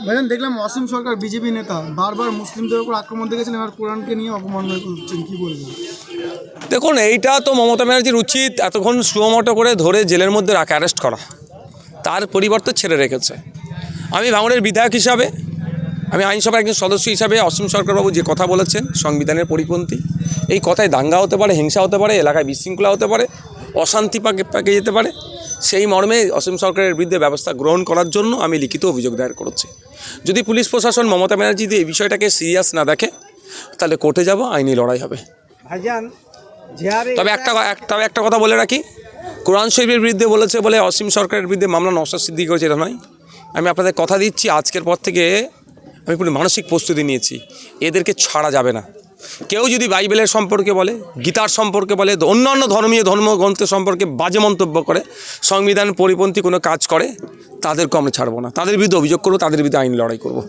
ভাইজান দেখলাম অসীম সরকার বিজেপি নেতা বারবার মুসলিমদের উপর আক্রমণ দেখেছিলেন আর কোরআনকে নিয়ে অপমাননা করছেন, কি বলবেন? দেখুন, এইটা তো মমতা ব্যানার্জির উচিত এতক্ষণ সুমোটো করে ধরে জেলের মধ্যে রাখা, অ্যারেস্ট করা। তার পরিবর্তে ছেড়ে রেখেছে। আমি ভাঙড়ের বিধায়ক হিসাবে, আমি আইনসভার একজন সদস্য হিসাবে অসীম সরকারবাবু যে কথা বলেছেন সংবিধানের পরিপন্থী, এই কথায় দাঙ্গা হতে পারে, হিংসা হতে পারে, এলাকায় বিশৃঙ্খলা হতে পারে, অশান্তি পাকে যেতে পারে। সেই মর্মে অসীম সরকারের বিরুদ্ধে ব্যবস্থা গ্রহণ করার জন্য আমি লিখিত অভিযোগ দায়ের করেছি। যদি পুলিশ প্রশাসন মমতা ব্যানার্জি এই বিষয়টাকে সিরিয়াস না দেখে তাহলে কোর্টে যাব, আইনি লড়াই হবে। তবে একটা কথা বলে রাখি, কোরআন শরীফের বিরুদ্ধে বলেছে বলে অসীম সরকারের বিরুদ্ধে মামলা নওশাদ সিদ্দিকী করেছে, এটা নয়। আমি আপনাদের কথা দিচ্ছি, আজকের পর থেকে আমি পুরো মানসিক প্রস্তুতি নিয়েছি, এদেরকে ছাড়া যাবে না। কেউ যদি বাইবেলের সম্পর্কে বলে, গীতার সম্পর্কে বলে, অন্যান্য ধর্মীয় ধর্মগ্রন্থ সম্পর্কে বাজে মন্তব্য করে, সংবিধান পরিপন্থী কোনো কাজ করে, তাদেরকে আমরা ছাড়বো না। তাদের বিরুদ্ধে অভিযোগ করবো, তাদের বিরুদ্ধে আইন লড়াই করবো।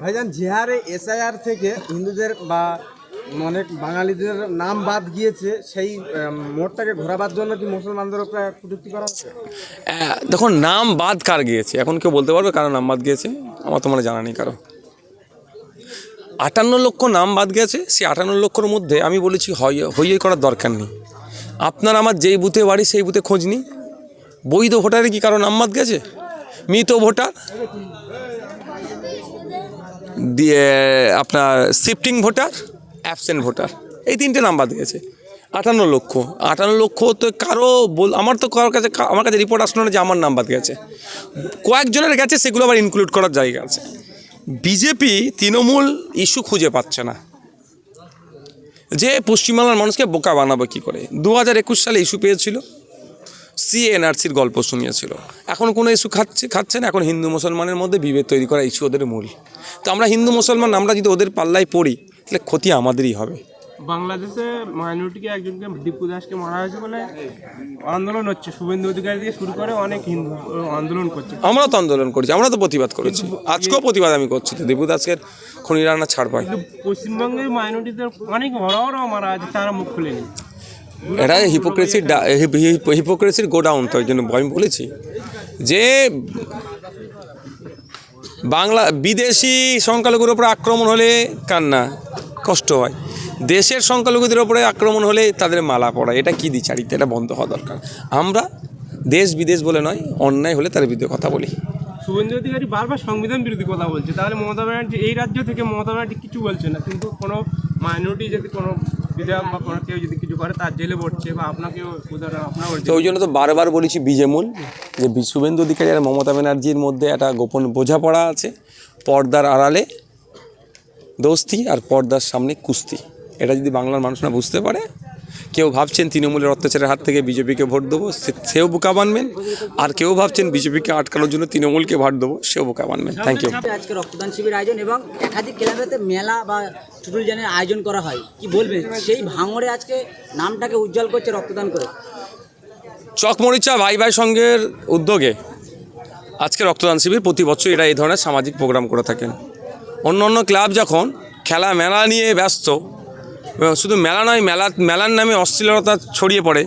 ভাইজান, যে হারে এসআইআর থেকে হিন্দুদের বা অনেক বাঙালিদের নাম বাদ গিয়েছে, সেই মোড়টাকে ঘোরাবার জন্য কি মুসলমানদের উপরে কটূক্তি করা হচ্ছে? দেখুন, নাম বাদ কার গিয়েছে এখন কেউ বলতে পারবে কারো নাম বাদ গিয়েছে? আমার তো মানে জানা নেই কারো। 58 লক্ষ নাম বাদ গেছে। সেই 58 লক্ষর মধ্যে আমি বলেছি হইয়ে করার দরকার নেই। আপনার আমার যেই বুথে বাড়ি সেই বুথে খোঁজ নিই। বৈধ ভোটারে কি কারো নাম বাদ গেছে? মৃত ভোটার, দিয়ে আপনার শিফটিং ভোটার, অ্যাবসেন্ট ভোটার, এই 3টে নাম বাদ গেছে। 58 লক্ষ। 58 লক্ষ তো কারো আমার তো কারোর কাছে, আমার কাছে রিপোর্ট আসলো না যে আমার নাম বাদ গেছে। কয়েকজনের গেছে, সেগুলো আবার ইনক্লুড করার জায়গা আছে। বিজেপি তৃণমূল ইস্যু খুঁজে পাচ্ছে না যে পশ্চিমবাংলার মানুষকে বোকা বানাবো কী করে। 2021 সালে ইস্যু পেয়েছিল, সিএনআরসির গল্প শুনিয়েছিল। এখন কোনো ইস্যু খাচ্ছে না। এখন হিন্দু মুসলমানের মধ্যে বিভেদ তৈরি করা ইস্যু ওদের মূল। তো আমরা হিন্দু মুসলমান, আমরা যদি ওদের পাল্লায় পড়ি তাহলে ক্ষতি আমাদেরই হবে। বাংলাদেশে মাইনরিটিকে একজনকে দীপু দাসকে মারা হয়েছে বলে আন্দোলন হচ্ছে, শুভেন্দু অধিকারী দিয়ে শুরু করে অনেক হিন্দু আন্দোলন করছে। আমরা তো আন্দোলন করেছি, আমরা তো প্রতিবাদ করেছি, আজকেও প্রতিবাদ আমি করছি। তো দীপু দাসের খনি রান্না ছাড় পায়। পশ্চিমবঙ্গের মাইনরিটিদের অনেক বড় মারা আছে, তারা মুখ খুলেনি। এটা হিপোক্রেসির গোডাউন। তো ওই জন্য আমি বলেছি যে বিদেশি সংখ্যালঘুর উপরে আক্রমণ হলে কান্না কষ্ট হয়, দেশের সংখ্যালঘুদের উপরে আক্রমণ হলে তাদের মালা পড়া, এটা কি দ্বিচারিতা? এটা বন্ধ হওয়া দরকার। আমরা দেশ বিদেশ বলে নয়, অন্যায় হলে তার বিরুদ্ধে কথা বলি। শুভেন্দু অধিকারী বারবার সংবিধান বিরোধী কথা বলছে, তাহলে মমতা ব্যানার্জি এই রাজ্য থেকে মমতা ব্যানার্জি কিছু বলছে না, কিন্তু কোনো মাইনরিটি যদি কোনো বিধায়ক বা কোনো কেউ যদি কিছু করে তার জেলে পড়ছে, বা আপনাকেও উদাহরণ আপনার। তো ওই জন্য তো বারবার বলেছি বিজেমূল যে শুভেন্দু অধিকারী আর মমতা ব্যানার্জির মধ্যে একটা গোপন বোঝাপড়া আছে। পর্দার আড়ালে দোস্তি আর পর্দার সামনে কুস্তি। এটা যদি বাংলার মানুষ না বুঝতে পারে, কেউ ভাবছেন তৃণমূলের অত্যাচারের হাত থেকে বিজেপিকে ভোট দেবো, সেও বোকা বানবেন। আর কেউ ভাবছেন বিজেপিকে আটকানোর জন্য তৃণমূলকে ভোট দেবো, সেও বোকা বানবেন। Thank you. আজকে রক্তদান শিবির আয়োজন এবং একাধিক ক্লাবেতে মেলা বা টুটুলজানের আয়োজন করা হয়, কি বলবেন? সেই ভাঙড়ে আজকে নামটাকে উজ্জ্বল করছে রক্তদান করে। চকমরিচা ভাই ভাই সংঘের উদ্যোগে আজকে রক্তদান শিবির। প্রতি বছর এরা এই ধরনের সামাজিক প্রোগ্রাম করে থাকেন। অন্য ক্লাব যখন খেলা মেলা নিয়ে ব্যস্ত, শুধু মেলা নয়, মেলার নামে অশ্লীলতা ছড়িয়ে পড়ে,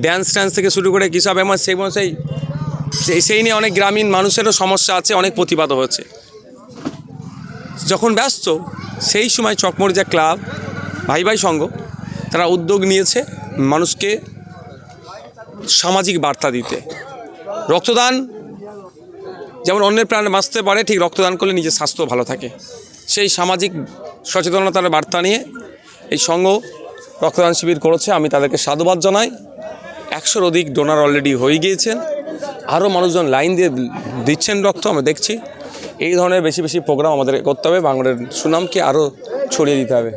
ড্যান্স থেকে শুরু করে কী সব, এমন সেই নিয়ে অনেক গ্রামীণ মানুষেরও সমস্যা আছে, অনেক প্রতিবাদও হয়েছে। যখন ব্যস্ত সেই সময় চকমরিচা ক্লাব ভাই ভাই সংঘ তারা উদ্যোগ নিয়েছে মানুষকে সামাজিক বার্তা দিতে। রক্তদান যেমন অন্যের প্রাণে বাঁচতে পারে, ঠিক রক্তদান করলে নিজের স্বাস্থ্য ভালো থাকে। সেই সামাজিক সচেতনতার বার্তা নিয়ে এই সংঘ রক্তদান শিবির করেছে। আমি তাদেরকে সাধুবাদ জানাই। 100-র অধিক ডোনার অলরেডি হয়ে গিয়েছেন, আরও মানুষজন লাইন দিয়ে দিচ্ছেন রক্ত, আমরা দেখছি। এই ধরনের বেশি বেশি প্রোগ্রাম আমাদের করতে হবে, বাংলার সুনামকে আরও ছড়িয়ে দিতে হবে।